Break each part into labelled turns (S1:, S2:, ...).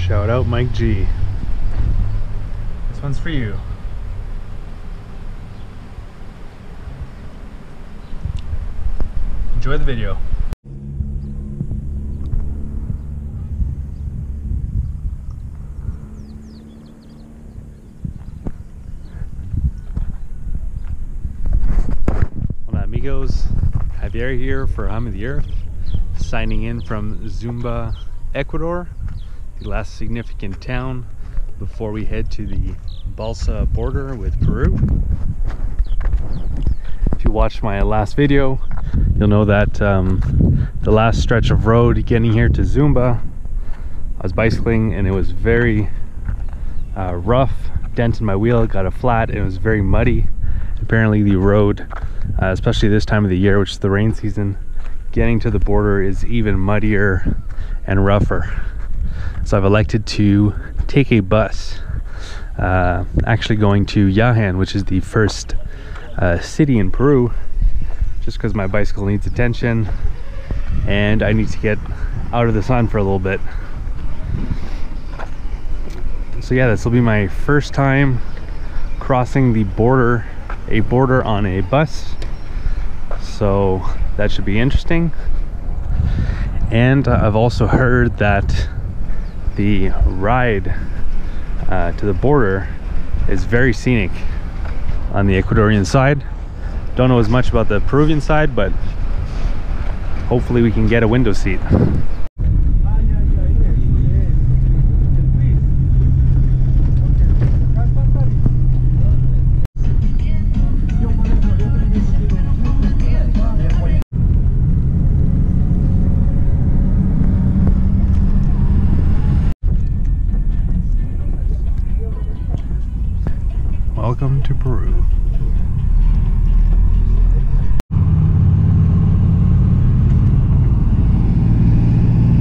S1: Shout out Mike G. This one's for you. Enjoy the video. Hola amigos, Javier here for Hum of the Earth, signing in from Zumba, Ecuador, the last significant town before we head to the Balsa border with Peru. If you watched my last video, you'll know that the last stretch of road getting here to Zumba, I was bicycling and it was very rough, dent in my wheel, got a flat, and it was very muddy. Apparently the road, especially this time of the year, which is the rain season, getting to the border is even muddier and rougher. So I've elected to take a bus, actually going to Yahan, which is the first city in Peru, just because my bicycle needs attention and I need to get out of the sun for a little bit. So yeah, this will be my first time crossing the border, a border on a bus, so that should be interesting. And I've also heard that the ride to the border is very scenic on the Ecuadorian side. Don't know as much about the Peruvian side, but hopefully we can get a window seat. Welcome to Peru.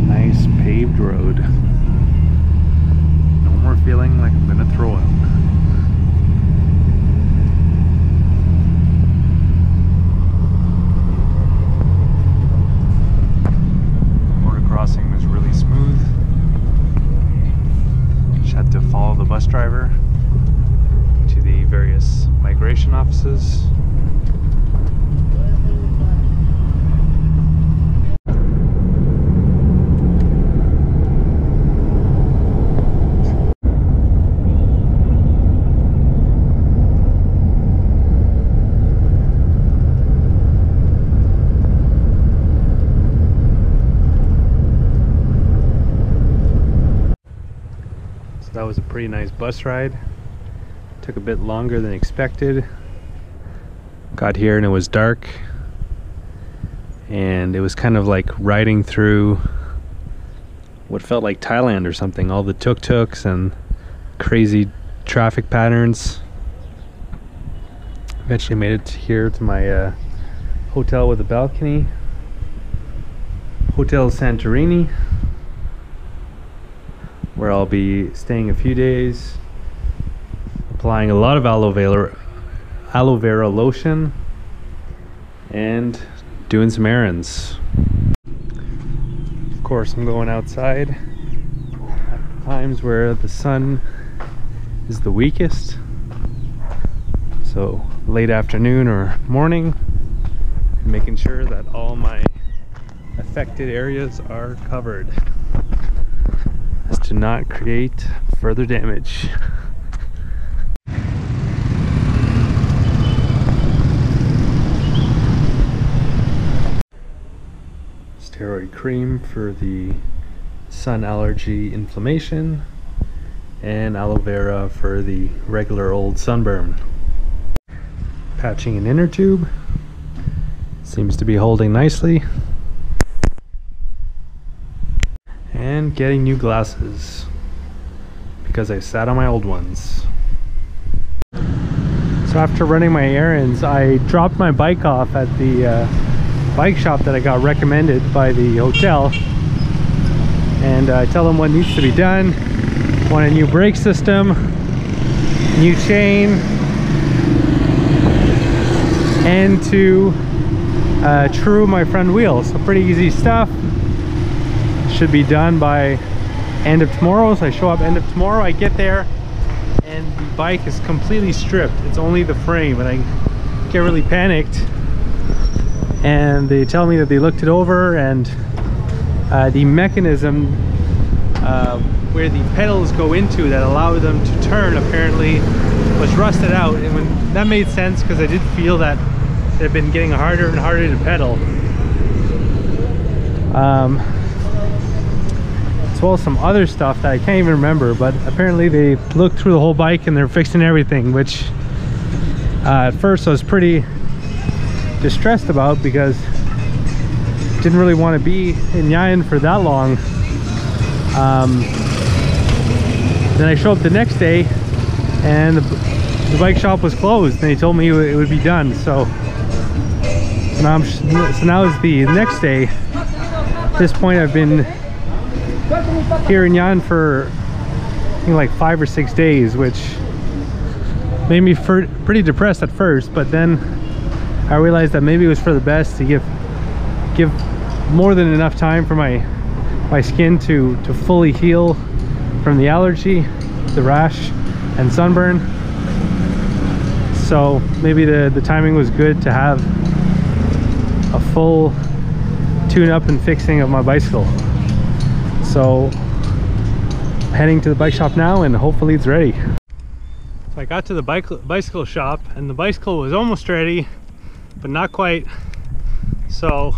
S1: Nice paved road. No more feeling like I'm gonna throw up. Border crossing was really smooth. Just had to follow the bus driver to the various migration offices. So that was a pretty nice bus ride. Took a bit longer than expected. Got here and it was dark, and it was kind of like riding through what felt like Thailand or something. All the tuk-tuks and crazy traffic patterns. Eventually made it here to my hotel with a balcony, Hotel Santorini, where I'll be staying a few days, applying a lot of aloe vera lotion, and doing some errands. Of course, I'm going outside at times where the sun is the weakest, so late afternoon or morning, and making sure that all my affected areas are covered as to not create further damage. Steroid cream for the sun allergy inflammation, and aloe vera for the regular old sunburn. Patching an inner tube. Seems to be holding nicely. And getting new glasses because I sat on my old ones. So after running my errands, I dropped my bike off at the bike shop that I got recommended by the hotel, and I tell them what needs to be done. Want a new brake system, new chain, and to true my front wheels. So pretty easy stuff. Should be done by end of tomorrow. So I show up end of tomorrow, I get there and the bike is completely stripped. It's only the frame, and I get really panicked. And they tell me that they looked it over, and the mechanism where the pedals go into that allow them to turn apparently was rusted out. And when that made sense, because I did feel that it had been getting harder and harder to pedal. As well as some other stuff that I can't even remember, but apparently they looked through the whole bike and they're fixing everything, which at first I was pretty distressed about, because didn't really want to be in Jaén for that long. Then I show up the next day and the bike shop was closed, and they told me it would be done. So now is the next day. At this point I've been here in Jaén for I think like 5 or 6 days, which made me pretty depressed at first, but then I realized that maybe it was for the best to give more than enough time for my skin to fully heal from the allergy, the rash and sunburn. So maybe the timing was good to have a full tune-up and fixing of my bicycle. So heading to the bike shop now, and hopefully it's ready. So I got to the bicycle shop and the bicycle was almost ready, but not quite. So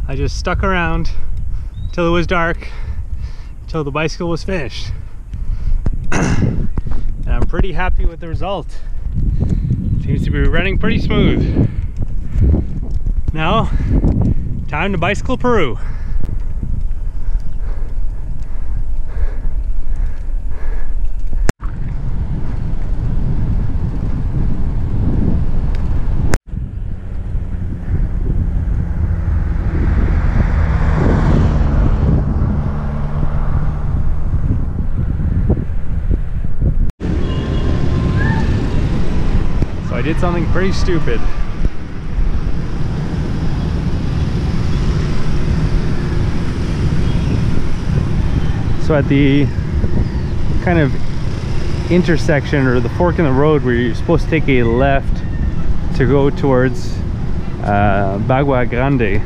S1: I just stuck around till it was dark, till the bicycle was finished. And I'm pretty happy with the result. Seems to be running pretty smooth. Now, time to bicycle Peru. I did something pretty stupid. So at the kind of intersection, or the fork in the road where you're supposed to take a left to go towards Bagua Grande,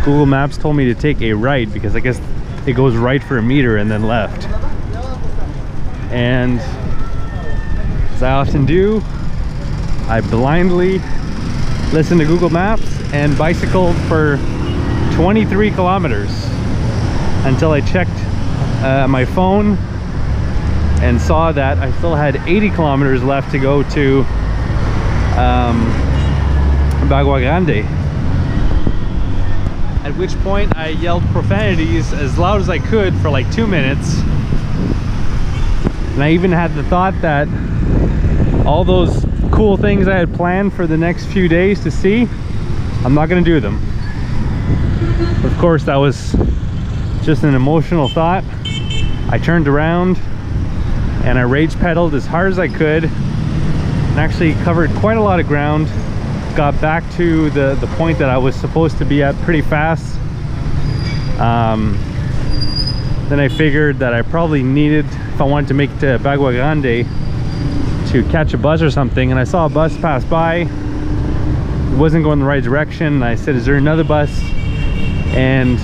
S1: Google Maps told me to take a right, because I guess it goes right for a meter and then left. And as I often do, I blindly listened to Google Maps and bicycled for 23 kilometers until I checked my phone and saw that I still had 80 kilometers left to go to Bagua Grande. At which point I yelled profanities as loud as I could for like 2 minutes. And I even had the thought that all those cool things I had planned for the next few days to see, I'm not going to do them. Of course, that was just an emotional thought. I turned around and I rage pedaled as hard as I could and actually covered quite a lot of ground. Got back to the point that I was supposed to be at pretty fast. Then I figured that I probably needed, if I wanted to make it to Bagua Grande, to catch a bus or something, and I saw a bus pass by. It wasn't going the right direction. I said, is there another bus? And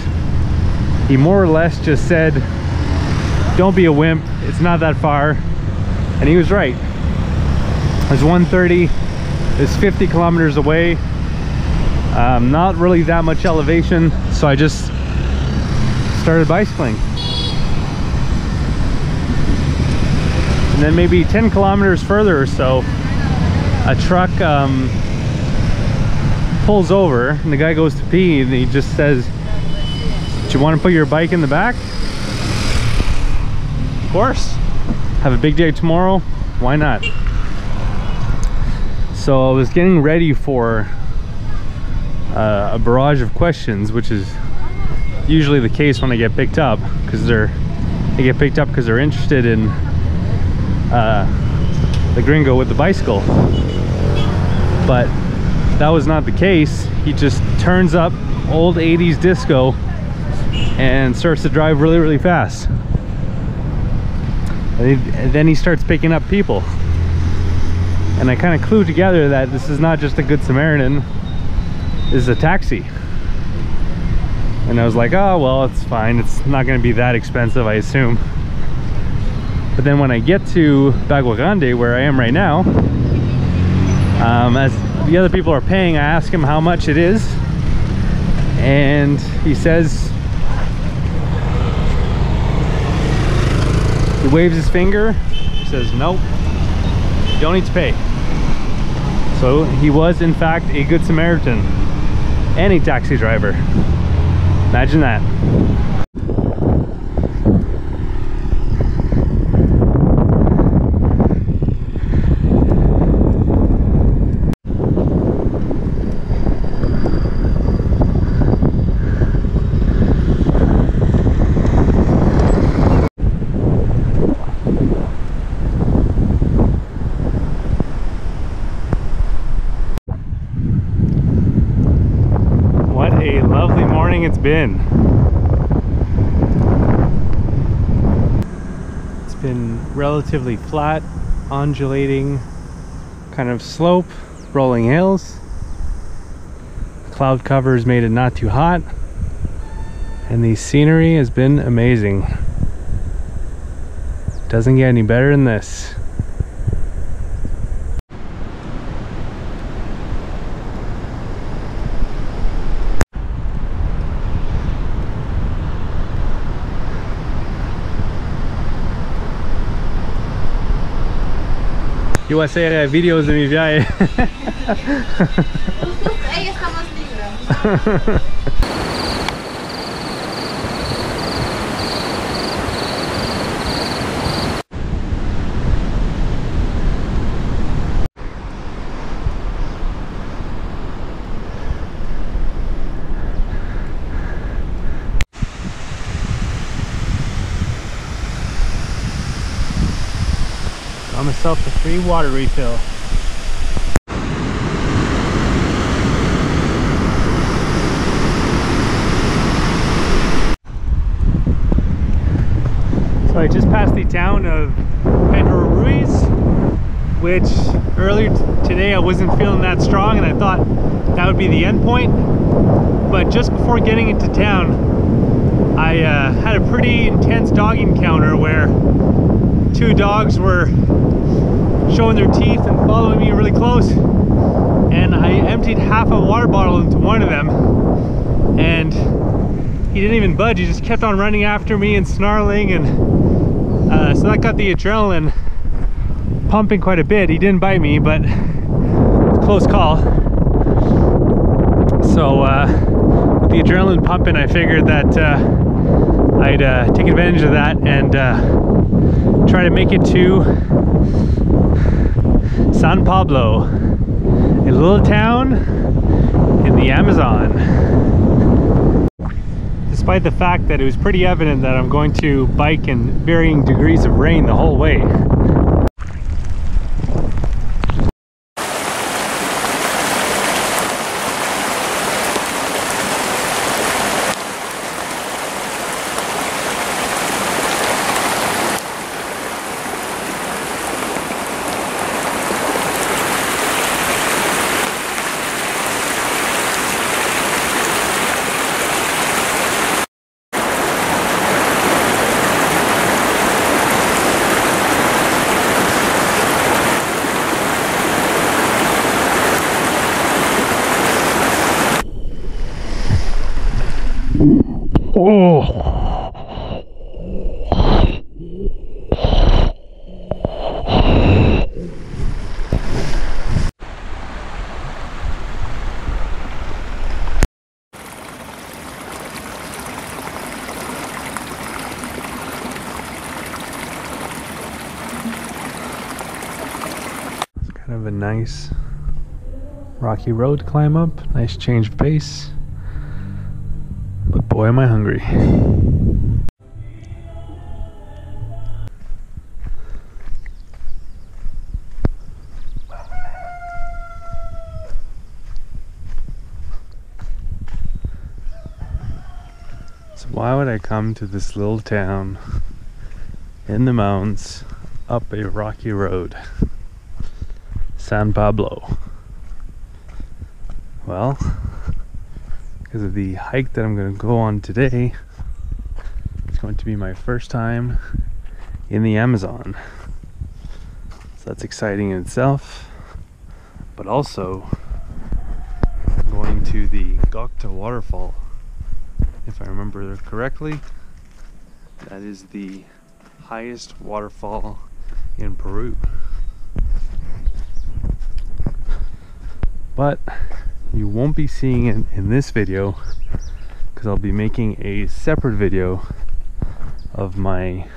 S1: he more or less just said, don't be a wimp, it's not that far. And he was right. It was 1:30, it's 50 kilometers away, not really that much elevation, so I just started bicycling. And then maybe 10 kilometers further or so, a truck pulls over and the guy goes to pee, and he just says, do you want to put your bike in the back? Of course. Have a big day tomorrow, why not? So I was getting ready for a barrage of questions, which is usually the case when I get picked up, because they get picked up because they're interested in the gringo with the bicycle. But that was not the case. He just turns up old 80s disco and starts to drive really, really fast. And then he starts picking up people. And I kind of clue together that this is not just a Good Samaritan, this is a taxi. And I was like, oh, well, it's fine. It's not going to be that expensive, I assume. But then when I get to Bagua Grande, where I am right now, as the other people are paying, I ask him how much it is. And he says, he waves his finger, he says, nope, you don't need to pay. So he was in fact a Good Samaritan and a taxi driver. Imagine that. It's been. It's been relatively flat, undulating kind of slope, rolling hills. Cloud covers made it not too hot, and the scenery has been amazing. Doesn't get any better than this. Yo voy a hacer videos de mi viaje.
S2: Ahí estamos libres.
S1: Got myself a free water refill. So I just passed the town of Pedro Ruiz, which earlier today I wasn't feeling that strong and I thought that would be the end point. But just before getting into town, I had a pretty intense dog encounter where two dogs were showing their teeth and following me really close, and I emptied half a water bottle into one of them and he didn't even budge. He just kept on running after me and snarling, and so that got the adrenaline pumping quite a bit. He didn't bite me, but it's a close call. So with the adrenaline pumping, I figured that I'd take advantage of that and try to make it to San Pablo, a little town in the Amazon. Despite the fact that it was pretty evident that I'm going to bike in varying degrees of rain the whole way. Oh. It's kind of a nice rocky road to climb up, nice change of pace. But boy, am I hungry. So why would I come to this little town in the mountains up a rocky road? San Pablo. Well, because of the hike that I'm going to go on today. It's going to be my first time in the Amazon. So that's exciting in itself. But also going to the Gocta waterfall. If I remember correctly, that is the highest waterfall in Peru. But you won't be seeing it in this video because I'll be making a separate video of my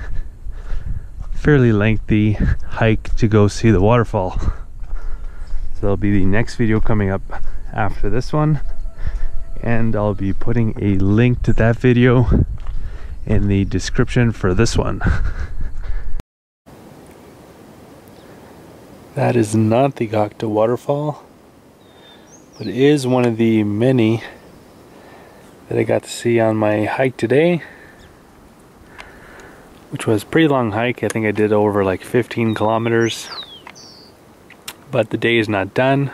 S1: fairly lengthy hike to go see the waterfall. So that'll be the next video coming up after this one, and I'll be putting a link to that video in the description for this one. That is not the Gocta waterfall, but it is one of the many that I got to see on my hike today, which was a pretty long hike. I think I did over like 15 kilometers, but the day is not done.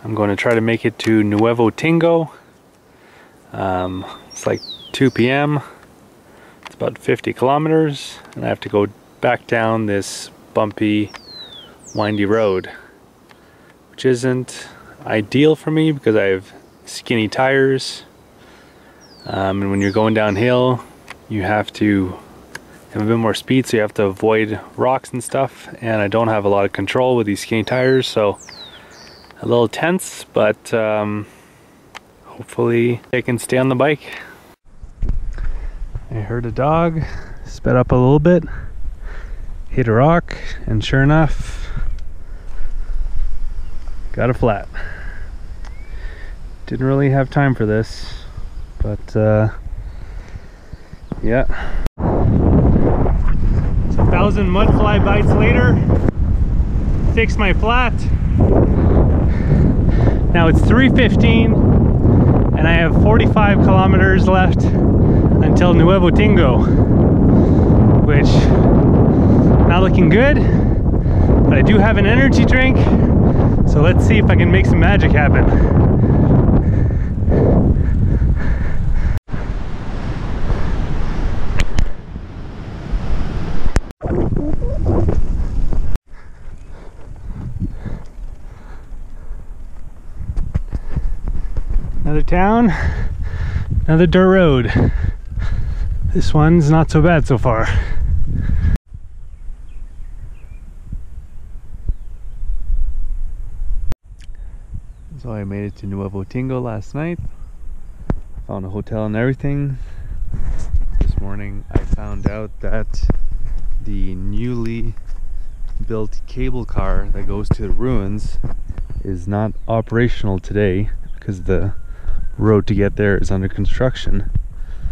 S1: I'm going to try to make it to Nuevo Tingo. It's like 2 p.m. It's about 50 kilometers, and I have to go back down this bumpy, windy road, which isn't ideal for me because I have skinny tires, and when you're going downhill you have to have a bit more speed, so you have to avoid rocks and stuff, and I don't have a lot of control with these skinny tires, so a little tense, but hopefully I can stay on the bike. I heard a dog, sped up a little bit, hit a rock, and sure enough, got a flat. Didn't really have time for this, but yeah. It's 1,000 mudfly bites later, fixed my flat. Now it's 3:15 and I have 45 kilometers left until Nuevo Tingo, which not looking good, but I do have an energy drink, so let's see if I can make some magic happen. Another town, another dirt road. This one's not so bad so far. So I made it to Nuevo Tingo last night. Found a hotel and everything. This morning I found out that the newly built cable car that goes to the ruins is not operational today because the road to get there is under construction.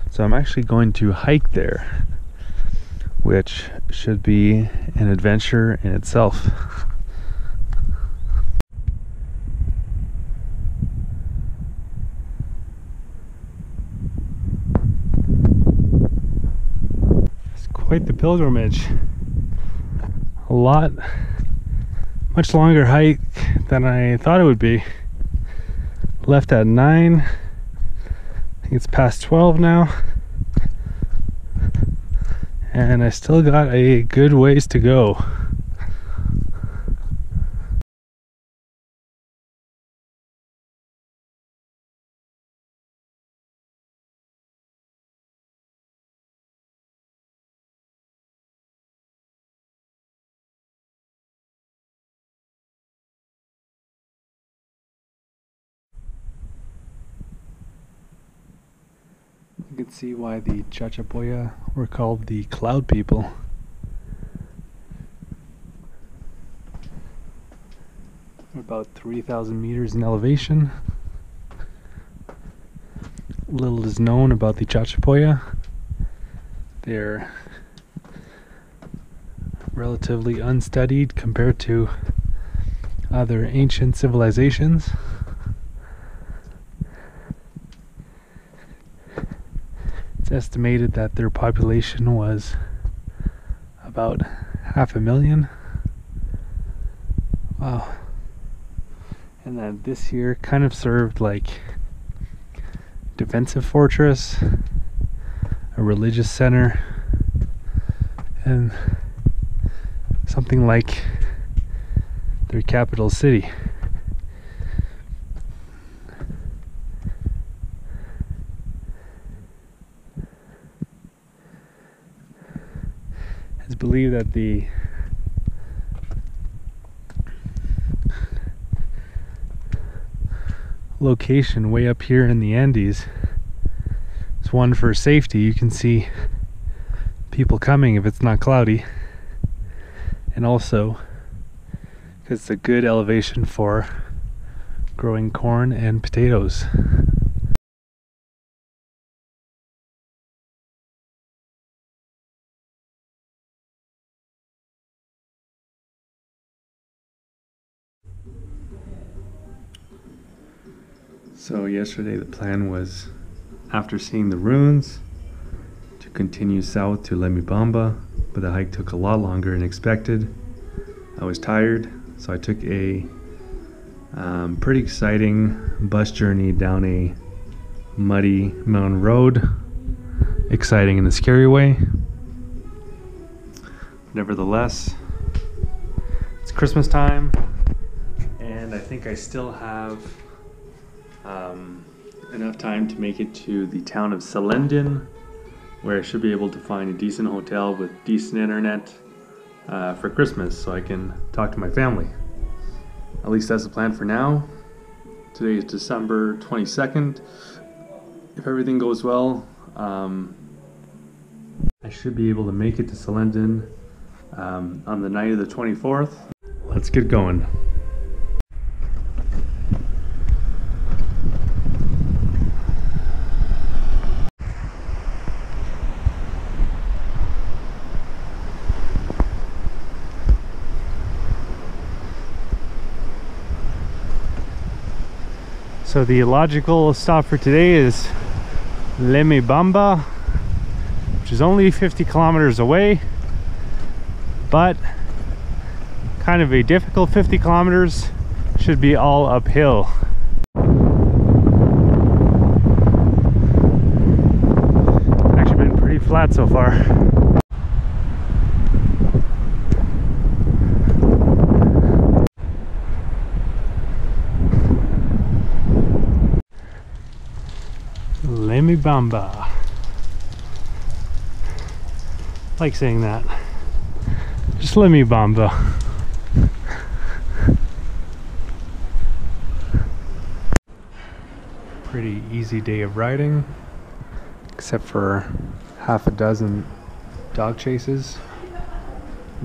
S1: So I'm actually going to hike there, which should be an adventure in itself. It's quite the pilgrimage. A lot, much longer hike than I thought it would be. Left at 9. I think it's past 12 now. And I still got a good ways to go. You can see why the Chachapoya were called the Cloud People. About 3,000 meters in elevation. Little is known about the Chachapoya. They're relatively unstudied compared to other ancient civilizations. It's estimated that their population was about 500,000. Wow. And that this year kind of served like defensive fortress, a religious center, and something like their capital city. It's believed that the location way up here in the Andes is one for safety. You can see people coming if it's not cloudy, and also because it's a good elevation for growing corn and potatoes. So yesterday the plan was, after seeing the ruins, to continue south to Lemibamba, but the hike took a lot longer than expected. I was tired, so I took a pretty exciting bus journey down a muddy mountain road. Exciting in a scary way. Nevertheless, it's Christmas time, and I think I still have enough time to make it to the town of Selendin, where I should be able to find a decent hotel with decent internet for Christmas, so I can talk to my family. At least that's the plan for now. Today is December 22nd. If everything goes well, I should be able to make it to Selendin on the night of the 24th. Let's get going. So the logical stop for today is Lemibamba, which is only 50 kilometers away, but kind of a difficult 50 kilometers. Should be all uphill. Actually been pretty flat so far. Lemibamba. I like saying that. Just Lemibamba. Pretty easy day of riding, except for half a dozen dog chases.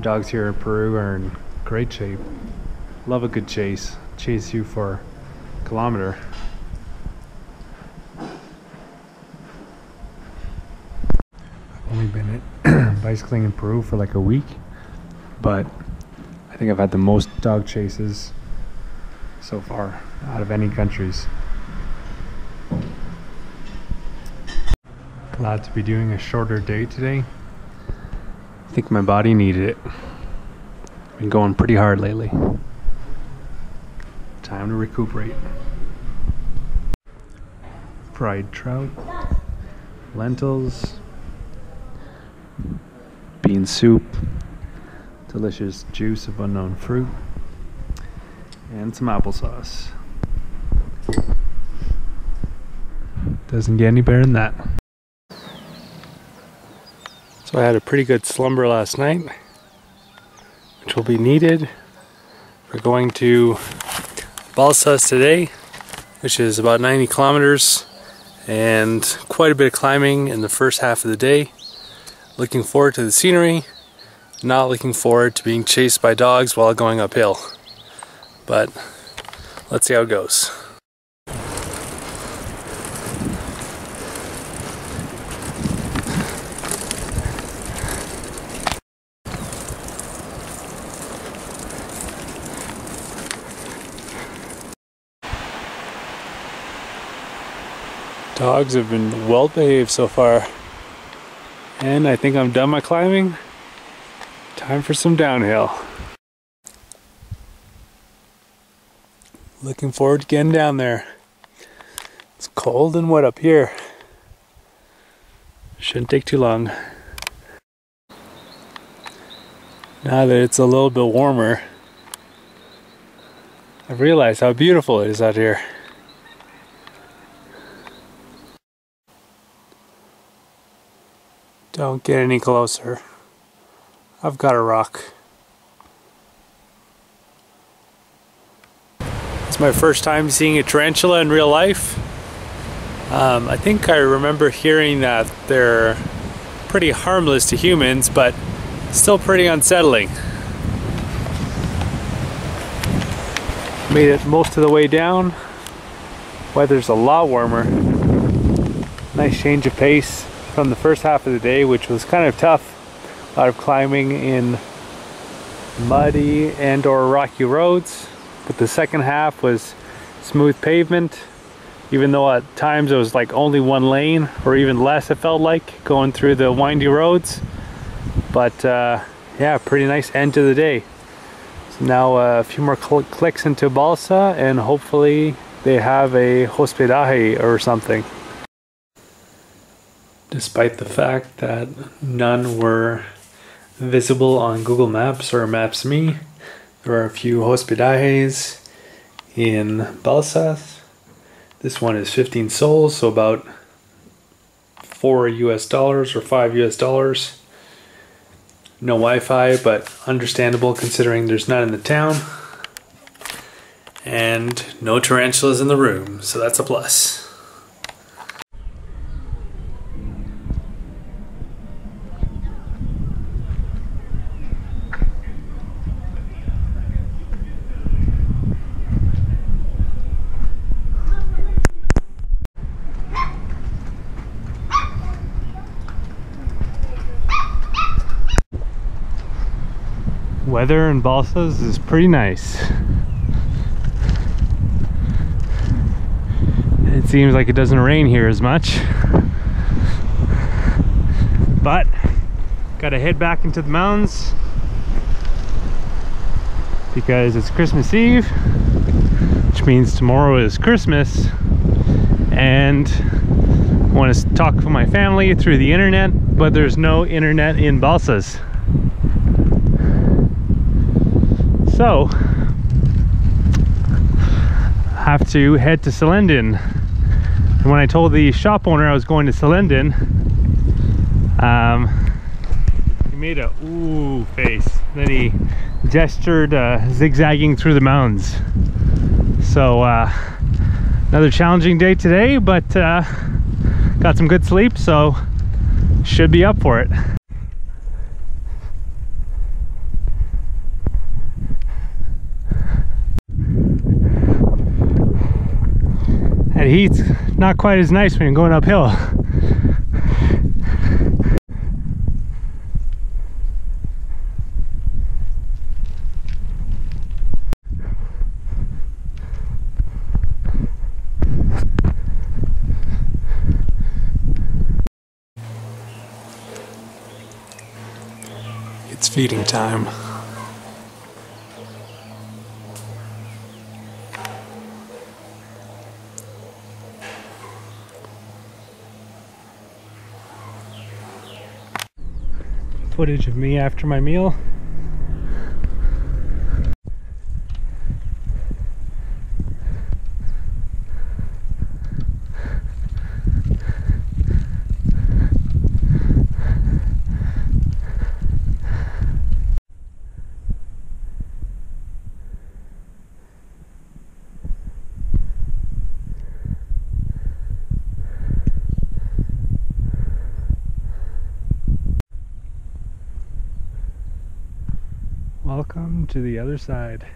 S1: Dogs here in Peru are in great shape. Love a good chase. Chase you for a kilometer. Only been bicycling in Peru for like a week, but I think I've had the most dog chases so far out of any countries. Glad to be doing a shorter day today. I think my body needed it. Been going pretty hard lately. Time to recuperate. Fried trout, lentils, bean soup, delicious juice of unknown fruit, and some applesauce. Doesn't get any better than that. So I had a pretty good slumber last night, which will be needed for going to Balsas today, which is about 90 kilometers and quite a bit of climbing in the first half of the day. Looking forward to the scenery, not looking forward to being chased by dogs while going uphill. But let's see how it goes. Dogs have been well behaved so far. And I think I'm done my climbing. Time for some downhill. Looking forward to getting down there. It's cold and wet up here. Shouldn't take too long. Now that it's a little bit warmer, I've realized how beautiful it is out here. Don't get any closer. I've got a rock. It's my first time seeing a tarantula in real life. I think I remember hearing that they're pretty harmless to humans, but still pretty unsettling. Made it most of the way down. Weather's a lot warmer. Nice change of pace from the first half of the day, which was kind of tough. A lot of climbing in muddy and or rocky roads, but the second half was smooth pavement, even though at times it was like only one lane or even less, it felt like, going through the windy roads. But yeah, pretty nice end to the day. So now a few more clicks into Balsa, and hopefully they have a hospedaje or something. Despite the fact that none were visible on Google Maps or Maps.me, there are a few hospedajes in Balsa. This one is 15 soles, so about $4 US or $5 US. No Wi-Fi, but understandable considering there's none in the town. And no tarantulas in the room, so that's a plus. Weather in Balsas is pretty nice. It seems like it doesn't rain here as much, but gotta head back into the mountains because it's Christmas Eve, which means tomorrow is Christmas, and I want to talk with my family through the internet, but there's no internet in Balsas. So I have to head to Salendin. And when I told the shop owner I was going to Salendin, he made a ooh face. Then he gestured zigzagging through the mountains. So another challenging day today, but got some good sleep, so should be up for it. That heat's not quite as nice when you're going uphill. It's feeding time. Footage of me after my meal. Welcome to the other side.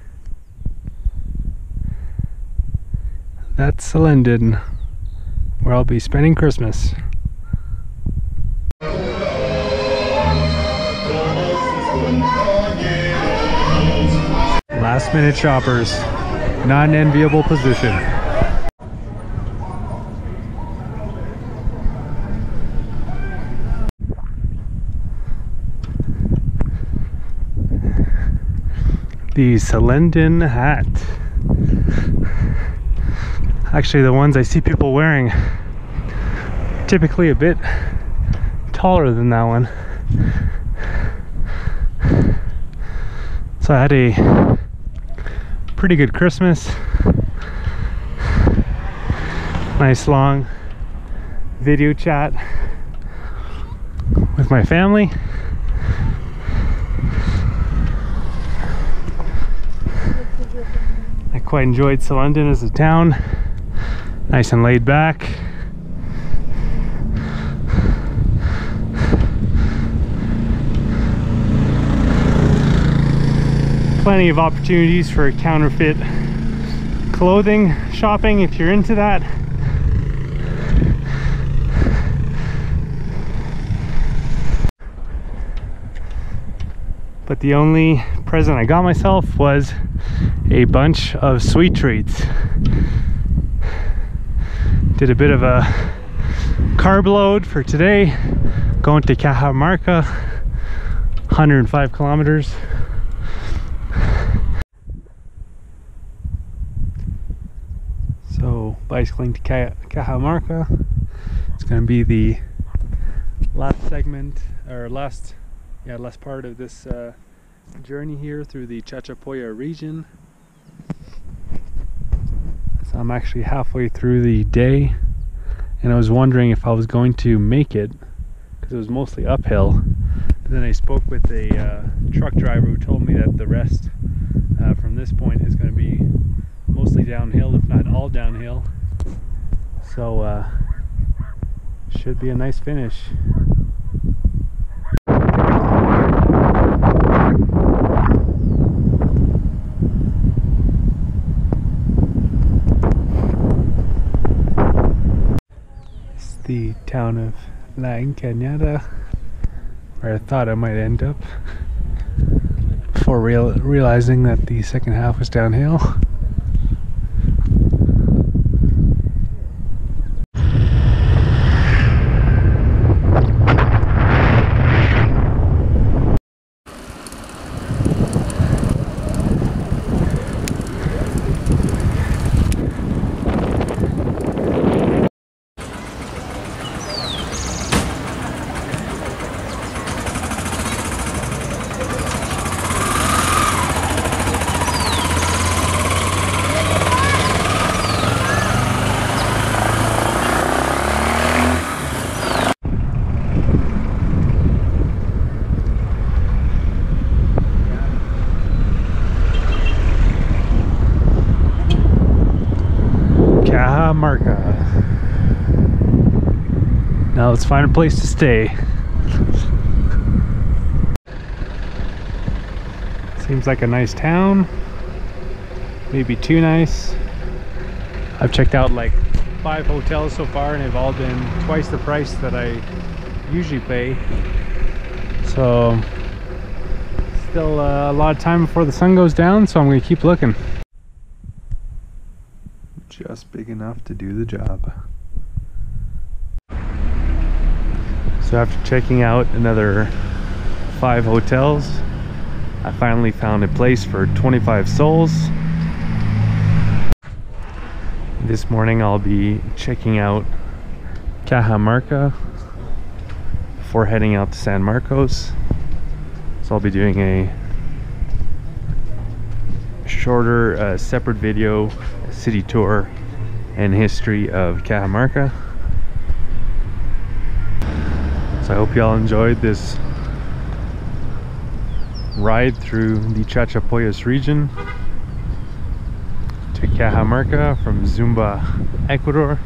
S1: That's Salendin, where I'll be spending Christmas. Last minute shoppers, not an enviable position. the Selendin hat. Actually, the ones I see people wearing, typically a bit taller than that one. So I had a pretty good Christmas. Nice long video chat with my family. I quite enjoyed Selendin as a town. Nice and laid back. Plenty of opportunities for counterfeit clothing shopping if you're into that. But the only present I got myself was a bunch of sweet treats. Did a bit of a carb load for today, going to Cajamarca, 105 kilometers. So bicycling to Cajamarca. It's going to be the last segment, or last part of this journey here through the Chachapoyas region. So I'm actually halfway through the day, and I was wondering if I was going to make it because it was mostly uphill. But then I spoke with a truck driver who told me that the rest from this point is going to be mostly downhill, if not all downhill. So should be a nice finish. The town of La Encañada, where I thought I might end up before realizing that the second half was downhill. Cajamarca. Now let's find a place to stay. Seems like a nice town. Maybe too nice. I've checked out like 5 hotels so far, and they've all been twice the price that I usually pay. So still a lot of time before the sun goes down, so I'm going to keep looking. Just big enough to do the job. So after checking out another 5 hotels, I finally found a place for 25 sols. This morning I'll be checking out Cajamarca before heading out to San Marcos. So I'll be doing a shorter separate video, city tour and history of Cajamarca. So I hope y'all enjoyed this ride through the Chachapoyas region to Cajamarca from Zumba, Ecuador.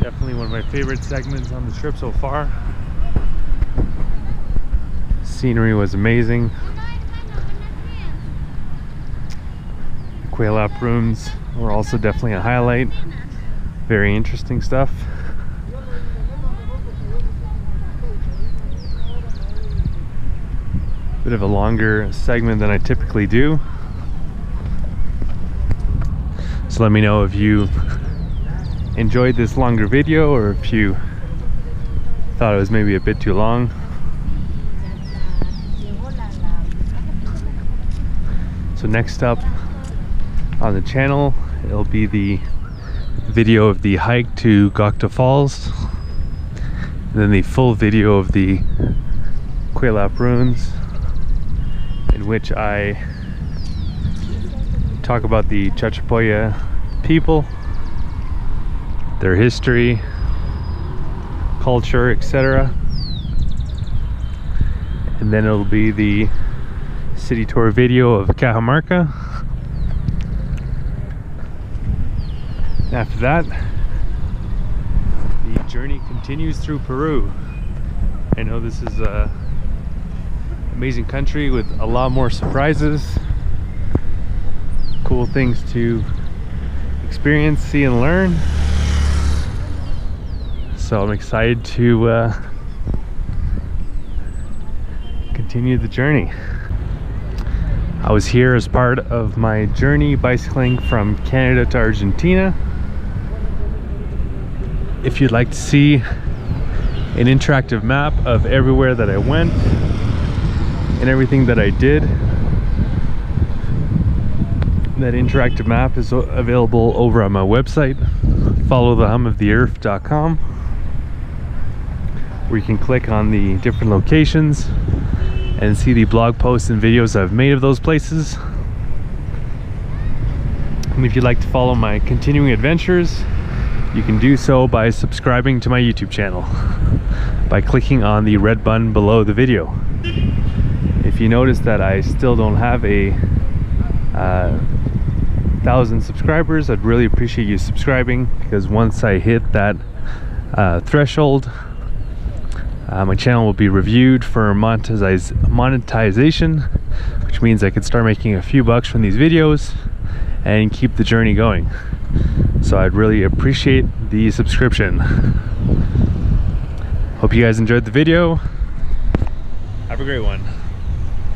S1: Definitely one of my favorite segments on the trip so far. Scenery was amazing. Quail App rooms were also definitely a highlight. Very interesting stuff. Bit of a longer segment than I typically do. So let me know if you enjoyed this longer video or if you thought it was maybe a bit too long. So next up on the channel, it'll be the video of the hike to Gokta Falls, and then the full video of the Quaylap ruins, in which I talk about the Chachapoya people, their history, culture, etc. And then it'll be the city tour video of Cajamarca. After that, the journey continues through Peru. I know this is an amazing country with a lot more surprises, cool things to experience, see, and learn. So I'm excited to continue the journey. I was here as part of my journey bicycling from Canada to Argentina. If you'd like to see an interactive map of everywhere that I went and everything that I did, that interactive map is available over on my website, followthehumoftheearth.com, where you can click on the different locations and see the blog posts and videos I've made of those places. And if you'd like to follow my continuing adventures, you can do so by subscribing to my YouTube channel by clicking on the red button below the video. If you notice that I still don't have a 1,000 subscribers, I'd really appreciate you subscribing, because once I hit that threshold, my channel will be reviewed for monetization, which means I could start making a few bucks from these videos and keep the journey going. So I'd really appreciate the subscription. Hope you guys enjoyed the video. Have a great one.